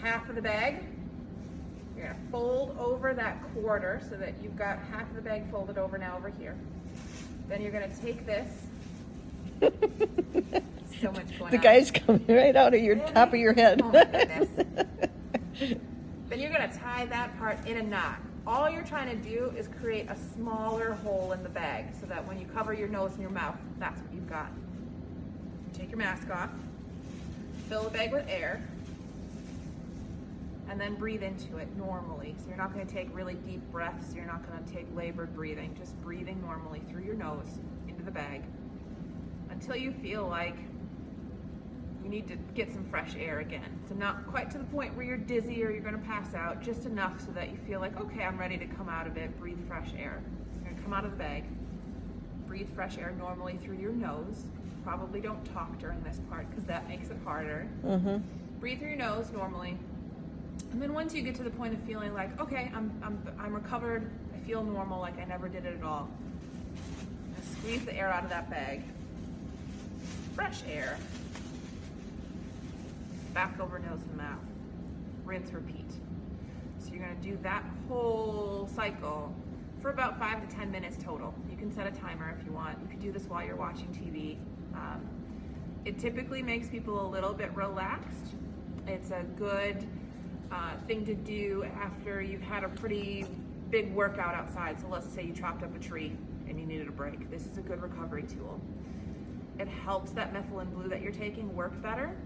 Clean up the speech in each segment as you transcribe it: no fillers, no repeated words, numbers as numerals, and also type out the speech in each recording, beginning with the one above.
half of the bag. You're gonna fold over that quarter so that you've got half of the bag folded over now over here. Then you're gonna take this. So much going The on. guy's coming right out of your top of your head. Oh my goodness. Then you're gonna tie that part in a knot. All you're trying to do is create a smaller hole in the bag so that when you cover your nose and your mouth, that's what you've got. Take your mask off, fill the bag with air, and then breathe into it normally. So you're not gonna take really deep breaths, you're not gonna take labored breathing, just breathing normally through your nose into the bag until you feel like you need to get some fresh air again. So not quite to the point where you're dizzy or you're gonna pass out, just enough so that you feel like, okay, I'm ready to come out of it, breathe fresh air. You're gonna come out of the bag, breathe fresh air normally through your nose. Probably don't talk during this part because that makes it harder. Mm-hmm. Breathe through your nose normally. And then once you get to the point of feeling like, okay, I'm recovered, I feel normal, like I never did it at all. Just squeeze the air out of that bag. Fresh air. Back over nose and mouth. Rinse, repeat. So you're gonna do that whole cycle for about 5 to 10 minutes total. You can set a timer if you want. You could do this while you're watching TV. It typically makes people a little bit relaxed. It's a good thing to do after you've had a pretty big workout outside. So let's say you chopped up a tree and you needed a break. This is a good recovery tool. It helps that methylene blue that you're taking work better.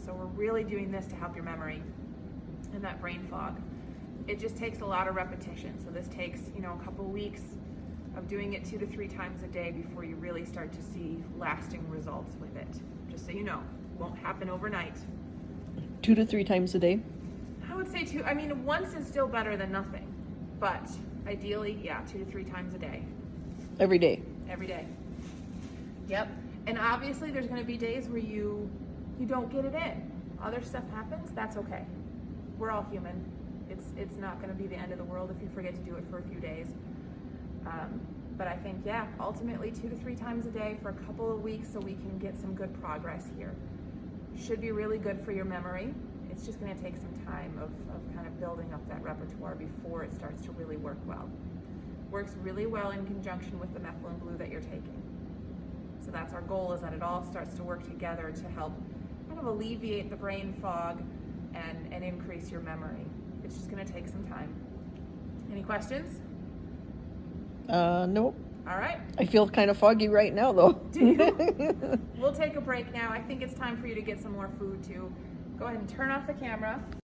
So we're really doing this to help your memory and that brain fog. It just takes a lot of repetition. So this takes, a couple of weeks of doing it 2 to 3 times a day before you really start to see lasting results with it. Just so you know, it won't happen overnight. 2 to 3 times a day? I would say 2. Once is still better than nothing, but ideally, 2 to 3 times a day. Every day? Every day. Yep. And obviously there's gonna be days where you don't get it in. Other stuff happens, that's okay. We're all human. It's not gonna be the end of the world if you forget to do it for a few days. But I think, ultimately 2 to 3 times a day for a couple of weeks so we can get some good progress here. Should be really good for your memory. It's just gonna take some time of kind of building up that repertoire before it starts to really work well. Works really well in conjunction with the methylene blue that you're taking. So that's our goal, is that it all starts to work together to help kind of alleviate the brain fog and increase your memory. It's just gonna take some time. Any questions? Nope. All right. I feel kind of foggy right now, though. Do you? We'll take a break now. I think it's time for you to get some more food too. Go ahead and turn off the camera.